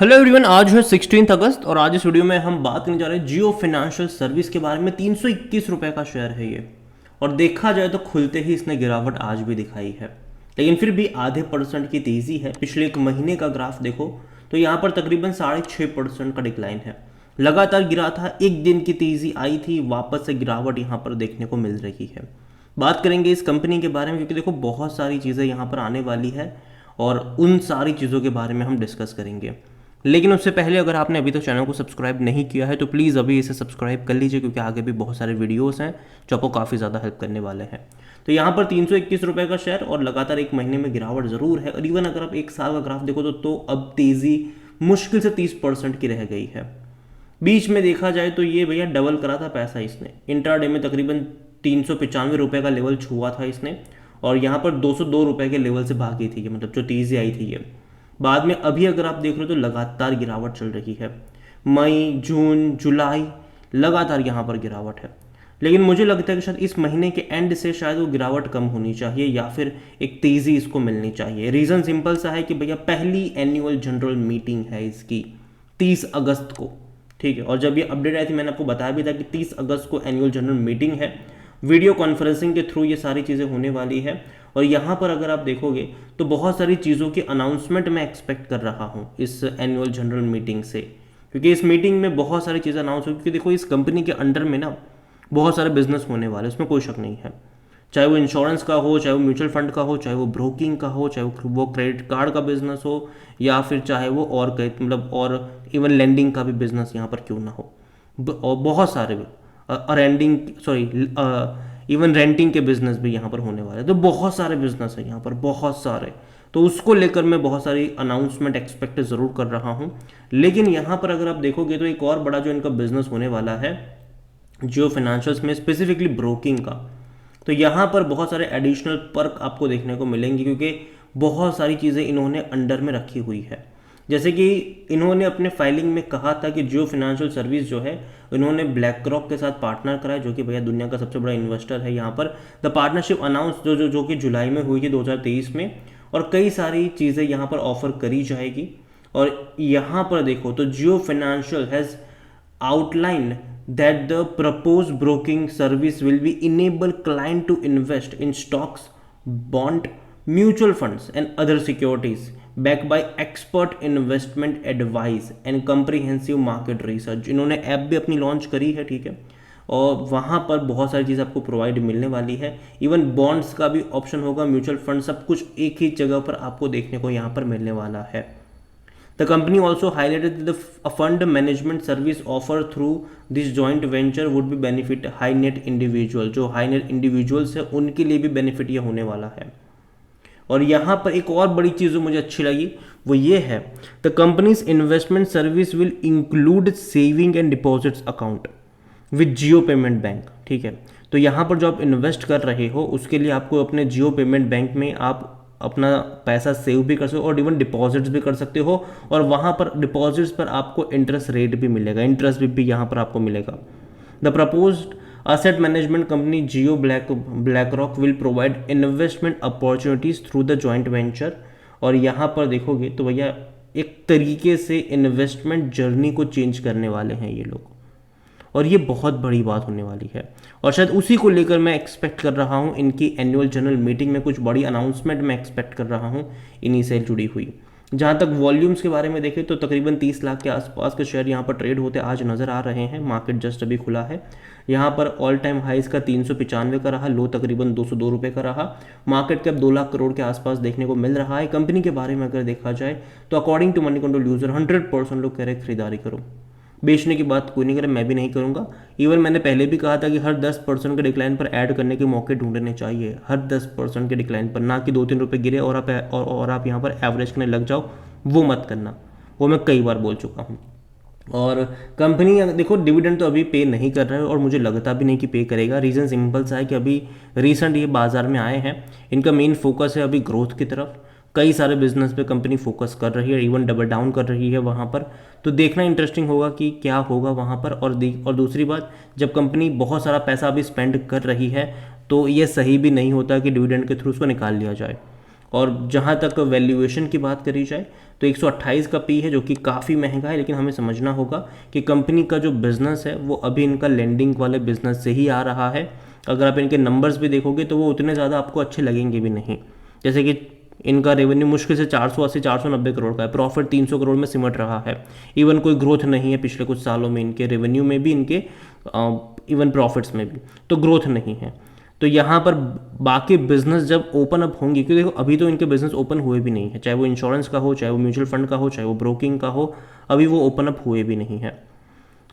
Hello everyone, आज है 16 अगस्त और आज इस वीडियो में हम बात करने जा रहे हैं जियो फाइनेंशियल सर्विस के बारे में। 321 रुपए का शेयर है ये, और देखा जाए तो खुलते ही इसने गिरावट आज भी दिखाई है, लेकिन फिर भी आधे % की तेजी है। पिछले एक महीने का ग्राफ देखो तो यहाँ पर तकरीबन 6.5% का डिक्लाइन है। लगातार गिरा था, एक दिन की तेजी आई थी, वापस से गिरावट यहाँ पर देखने को मिल रही है। बात करेंगे इस कंपनी के बारे में क्योंकि देखो बहुत सारी चीज़ें यहाँ पर आने वाली है और उन सारी चीज़ों के बारे में हम डिस्कस करेंगे। लेकिन उससे पहले अगर आपने अभी तक चैनल को सब्सक्राइब नहीं किया है तो प्लीज़ अभी इसे सब्सक्राइब कर लीजिए, क्योंकि आगे भी बहुत सारे वीडियोस हैं जो आपको काफ़ी ज़्यादा हेल्प करने वाले हैं। तो यहाँ पर 321 रुपये का शेयर और लगातार एक महीने में गिरावट ज़रूर है, और इवन अगर आप एक साल का ग्राफ देखो तो अब तेज़ी मुश्किल से 30% की रह गई है। बीच में देखा जाए तो ये भैया डबल करा था पैसा इसने, इंट्राडे में तकरीबन 395 रुपये का लेवल छुआ था इसने, और यहाँ पर 202 रुपये के लेवल से भागी थी ये, मतलब जो तेज़ी आई थी ये। बाद में अभी अगर आप देख रहे हो तो लगातार गिरावट चल रही है, मई जून जुलाई लगातार यहाँ पर गिरावट है। लेकिन मुझे लगता है कि शायद इस महीने के एंड से शायद वो गिरावट कम होनी चाहिए या फिर एक तेज़ी इसको मिलनी चाहिए। रीज़न सिंपल सा है कि भैया पहली एनुअल जनरल मीटिंग है इसकी 30 अगस्त को, ठीक है। और जब ये अपडेट आई थी मैंने आपको बताया भी था कि 30 अगस्त को एनुअल जनरल मीटिंग है, वीडियो कॉन्फ्रेंसिंग के थ्रू ये सारी चीज़ें होने वाली है। और यहाँ पर अगर आप देखोगे तो बहुत सारी चीज़ों की अनाउंसमेंट मैं एक्सपेक्ट कर रहा हूँ इस एनुअल जनरल मीटिंग से, क्योंकि इस मीटिंग में बहुत सारी चीज़ें अनाउंस होगी। क्योंकि देखो इस कंपनी के अंडर में ना बहुत सारे बिजनेस होने वाले, इसमें कोई शक नहीं है। चाहे वो इंश्योरेंस का हो, चाहे वो म्यूचुअल फंड का हो, चाहे वो ब्रोकिंग का हो, चाहे वो क्रेडिट कार्ड का बिजनेस हो, या फिर चाहे वो और मतलब और इवन लेंडिंग का भी बिजनेस यहाँ पर क्यों ना हो। और बहुत सारे अरेंडिंग इवन रेंटिंग के बिजनेस भी यहाँ पर होने वाले हैं। तो बहुत सारे बिजनेस है यहाँ पर, बहुत सारे। तो उसको लेकर मैं बहुत सारी अनाउंसमेंट एक्सपेक्ट ज़रूर कर रहा हूँ। लेकिन यहाँ पर अगर आप देखोगे तो एक और बड़ा जो इनका बिजनेस होने वाला है जियो फाइनेंशियल्स में, स्पेसिफिकली ब्रोकिंग का, तो यहाँ पर बहुत सारे एडिशनल पर्क आपको देखने को मिलेंगे, क्योंकि बहुत सारी चीज़ें इन्होंने अंडर में रखी हुई है। जैसे कि इन्होंने अपने फाइलिंग में कहा था कि जियो फाइनेंशियल सर्विस जो है इन्होंने ब्लैक रॉक के साथ पार्टनर करा है, जो कि भैया दुनिया का सबसे बड़ा इन्वेस्टर है। यहाँ पर द पार्टनरशिप अनाउंस जो कि जुलाई में हुई थी 2023 में, और कई सारी चीज़ें यहाँ पर ऑफर करी जाएगी। और यहाँ पर देखो तो Jio financial has outline that the proposed broking service will be enable client to invest in stocks, bond, mutual funds and other securities backed by expert investment advice and comprehensive market research। इन्होंने app भी अपनी launch करी है, ठीक है, और वहाँ पर बहुत सारी चीज़ आपको प्रोवाइड मिलने वाली है। इवन बॉन्ड्स का भी ऑप्शन होगा, म्यूचुअल फंड, सब कुछ एक ही जगह पर आपको देखने को यहाँ पर मिलने वाला है। The company also highlighted that a fund management service offered through this joint venture would be benefit high net individual। जो high net individuals है उनके लिए भी बेनिफिट ये होने वाला है। और यहाँ पर एक और बड़ी चीज़ जो मुझे अच्छी लगी वो ये है, the companies investment service will include saving and deposits account with Jio payment bank, ठीक है। तो यहाँ पर जो आप इन्वेस्ट कर रहे हो उसके लिए आपको अपने जियो पेमेंट बैंक में आप अपना पैसा सेव भी कर सकते हो और इवन डिपॉजिट्स भी कर सकते हो, और वहाँ पर डिपॉजिट्स पर आपको इंटरेस्ट रेट भी मिलेगा, इंटरेस्ट भी यहाँ पर आपको मिलेगा। The proposed asset management company Jio black rock will provide investment opportunities through the joint venture. और यहाँ पर देखोगे तो भैया एक तरीके से इन्वेस्टमेंट जर्नी को चेंज करने वाले हैं ये लोग, और ये बहुत बड़ी बात होने वाली है। और शायद उसी को लेकर मैं एक्सपेक्ट कर रहा हूँ इनकी एनुअल जनरल मीटिंग में कुछ बड़ी अनाउंसमेंट मैं एक्सपेक्ट कर रहा हूँ इन्हीं से जुड़ी हुई। जहाँ तक वॉल्यूम्स के बारे में देखें तो तकरीबन 30 लाख के आसपास के शेयर यहाँ पर ट्रेड होते आज नज़र आ रहे हैं। मार्केट जस्ट अभी खुला है, यहाँ पर ऑल टाइम हाइस का 395 का रहा, लो तकरीबन 202 रुपये का रहा। मार्केट कैप 2 लाख करोड़ के आसपास देखने को मिल रहा है। कंपनी के बारे में अगर देखा जाए तो according to money control user 100% लोग कह रहे खरीदारी करो, बेचने की बात कोई नहीं करे, मैं भी नहीं करूंगा। इवन मैंने पहले भी कहा था कि हर 10% के डिक्लाइन पर ऐड करने के मौके ढूंढने चाहिए, हर 10% के डिक्लाइन पर, ना कि 2-3 रुपये गिरे और आप यहाँ पर एवरेज करने लग जाओ, वो मत करना, वो मैं कई बार बोल चुका हूँ। और कंपनी देखो डिविडेंड तो अभी पे नहीं कर रहा है और मुझे लगता भी नहीं कि पे करेगा। रीज़न सिंपल सा है कि अभी रिसेंट ये बाजार में आए हैं, इनका मेन फोकस है अभी ग्रोथ की तरफ। कई सारे बिजनेस पे कंपनी फोकस कर रही है, इवन डबल डाउन कर रही है वहाँ पर। तो देखना इंटरेस्टिंग होगा कि क्या होगा वहाँ पर। और दूसरी बात, जब कंपनी बहुत सारा पैसा अभी स्पेंड कर रही है तो ये सही भी नहीं होता कि डिविडेंड के थ्रू उसको निकाल लिया जाए। और जहाँ तक वैल्यूएशन की बात करी जाए तो 128 का पी है जो कि काफ़ी महंगा है, लेकिन हमें समझना होगा कि कंपनी का जो बिज़नेस है वो अभी इनका लेंडिंग वाले बिज़नेस से ही आ रहा है। अगर आप इनके नंबर्स भी देखोगे तो वो उतने ज़्यादा आपको अच्छे लगेंगे भी नहीं। जैसे कि इनका रेवेन्यू मुश्किल से 480-490 करोड़ का है, प्रॉफिट 300 करोड़ में सिमट रहा है। इवन कोई ग्रोथ नहीं है पिछले कुछ सालों में इनके रेवेन्यू में भी, इनके इवन प्रॉफिट्स में भी, तो ग्रोथ नहीं है। तो यहाँ पर बाकी बिजनेस जब ओपन अप होंगी, क्योंकि देखो अभी तो इनके बिजनेस ओपन हुए भी नहीं है, चाहे वो इंश्योरेंस का हो, चाहे वो म्यूचुअल फंड का हो, चाहे वो ब्रोकिंग का हो, अभी वो ओपन अप हुए भी नहीं है।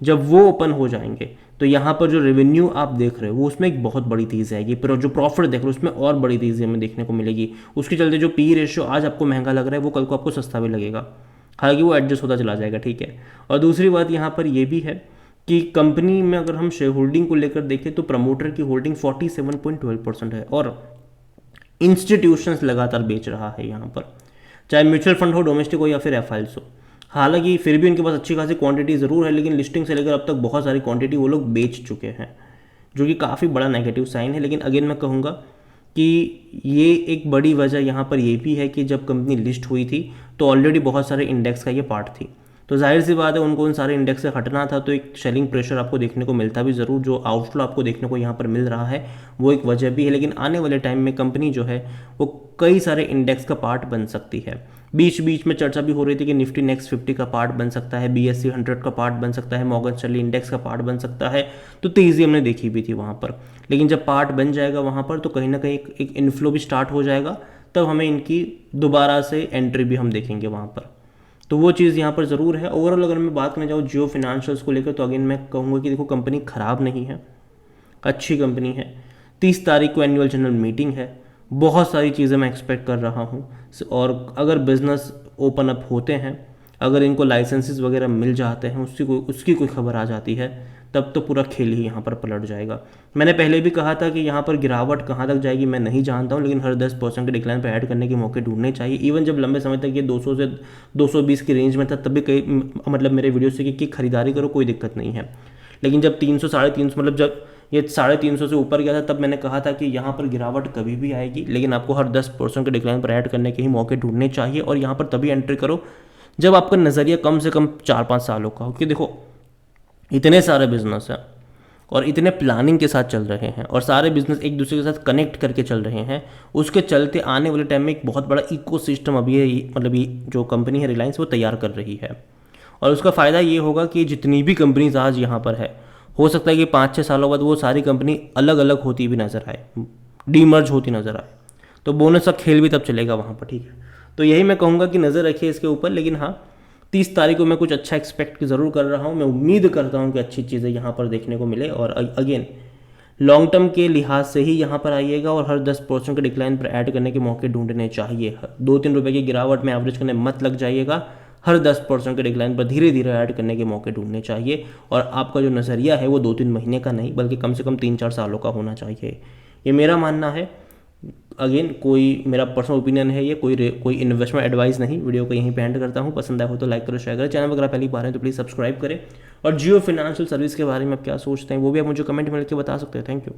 जब वो ओपन हो जाएंगे तो यहाँ पर जो रेवेन्यू आप देख रहे हो वो उसमें एक बहुत बड़ी तेज़ी आएगी, पर जो प्रॉफिट देख रहे हो उसमें और बड़ी तेज़ी हमें देखने को मिलेगी। उसके चलते जो पी रेशियो आज आपको महंगा लग रहा है वो कल को आपको सस्ता भी लगेगा, हालांकि वो एडजस्ट होता चला जाएगा, ठीक है। और दूसरी बात यहाँ पर ये भी है कि कंपनी में अगर हम शेयर होल्डिंग को लेकर देखें तो प्रमोटर की होल्डिंग 47.12% है और इंस्टीट्यूशंस लगातार बेच रहा है यहाँ पर, चाहे म्यूचुअल फंड हो, डोमेस्टिक हो या फिर एफ हो। हालांकि फिर भी उनके पास अच्छी खासी क्वांटिटी ज़रूर है, लेकिन लिस्टिंग से लेकर अब तक बहुत सारी क्वांटिटी वो लोग बेच चुके हैं, जो कि काफ़ी बड़ा नेगेटिव साइन है। लेकिन अगेन मैं कहूँगा कि ये एक बड़ी वजह यहाँ पर ये भी है कि जब कंपनी लिस्ट हुई थी तो ऑलरेडी बहुत सारे इंडेक्स का ये पार्ट थी, तो जाहिर सी बात है उनको उन सारे इंडेक्स से हटना था, तो एक सेलिंग प्रेशर आपको देखने को मिलता भी ज़रूर, जो आउटफ्लो आपको देखने को यहाँ पर मिल रहा है वो एक वजह भी है। लेकिन आने वाले टाइम में कंपनी जो है वो कई सारे इंडेक्स का पार्ट बन सकती है। बीच बीच में चर्चा भी हो रही थी कि निफ्टी नेक्स्ट 50 का पार्ट बन सकता है, BSE 100 का पार्ट बन सकता है, मॉर्गन स्टैनली इंडेक्स का पार्ट बन सकता है, तो तेज़ी हमने देखी भी थी वहाँ पर। लेकिन जब पार्ट बन जाएगा वहाँ पर तो कहीं ना कहीं एक इन्फ्लो भी स्टार्ट हो जाएगा, तब हमें इनकी दोबारा से एंट्री भी हम देखेंगे वहाँ पर। तो वो चीज़ यहाँ पर ज़रूर है। ओवरऑल अगर मैं बात करना चाहूँ जियो फिनेंशियल्स को लेकर तो अगेन मैं कहूँगा कि देखो कंपनी ख़राब नहीं है, अच्छी कंपनी है। 30 तारीख को एनुअल जनरल मीटिंग है, बहुत सारी चीज़ें मैं एक्सपेक्ट कर रहा हूँ। और अगर बिज़नेस ओपन अप होते हैं, अगर इनको लाइसेंसेस वगैरह मिल जाते हैं, उसकी कोई खबर आ जाती है, तब तो पूरा खेल ही यहाँ पर पलट जाएगा। मैंने पहले भी कहा था कि यहाँ पर गिरावट कहाँ तक जाएगी मैं नहीं जानता हूँ, लेकिन हर 10% के डिक्लाइन पर ऐड करने के मौके ढूंढने चाहिए। इवन जब लंबे समय तक ये 200 से 220 की रेंज में था तब भी कई मतलब मेरे वीडियो से कि खरीदारी करो, कोई दिक्कत नहीं है। लेकिन जब 300 350 मतलब जब ये 350 से ऊपर गया था तब मैंने कहा था कि यहाँ पर गिरावट कभी भी आएगी, लेकिन आपको हर 10% के डिक्लाइन पर ऐड करने के ही मौके ढूंढने चाहिए। और यहाँ पर तभी एंट्री करो जब आपका नज़रिया कम से कम 4-5 सालों का हो, कि देखो इतने सारे बिजनेस हैं और इतने प्लानिंग के साथ चल रहे हैं और सारे बिजनेस एक दूसरे के साथ कनेक्ट करके चल रहे हैं, उसके चलते आने वाले टाइम में एक बहुत बड़ा इकोसिस्टम अभी मतलब ये जो कंपनी है रिलायंस वो तैयार कर रही है। और उसका फ़ायदा ये होगा कि जितनी भी कंपनीज आज यहाँ पर है, हो सकता है कि 5-6 सालों बाद वो सारी कंपनी अलग अलग होती भी नज़र आए, डीमर्ज होती नज़र आए, तो बोनस का खेल भी तब चलेगा वहाँ पर, ठीक है। तो यही मैं कहूँगा कि नज़र रखिए इसके ऊपर। लेकिन हाँ, 30 तारीख को मैं कुछ अच्छा एक्सपेक्ट ज़रूर कर रहा हूँ, मैं उम्मीद करता हूँ कि अच्छी चीज़ें यहाँ पर देखने को मिले। और अगेन लॉन्ग टर्म के लिहाज से ही यहाँ पर आइएगा और हर 10% के डिक्लाइन पर ऐड करने के मौके ढूंढने चाहिए। 2-3 रुपये की गिरावट में एवरेज करने मत लग जाइएगा, हर 10% के डिक्लाइन पर धीरे धीरे ऐड करने के मौके ढूंढने चाहिए। और आपका जो नज़रिया है वो 2-3 महीने का नहीं बल्कि कम से कम 3-4 सालों का होना चाहिए, ये मेरा मानना है। अगेन कोई मेरा पर्सनल ओपिनियन है, ये कोई इन्वेस्टमेंट एडवाइस नहीं। वीडियो को यहीं पे एंड करता हूँ, पसंद आया हो तो लाइक करो, शेयर करें, चैनल वगैरह पहली बार है तो प्लीज़ सब्सक्राइब करें। और जियो फिनेंशियल सर्विस के बारे में आप क्या सोचते हैं वो भी आप मुझे कमेंट में लिख के बता सकते हैं। Thank you.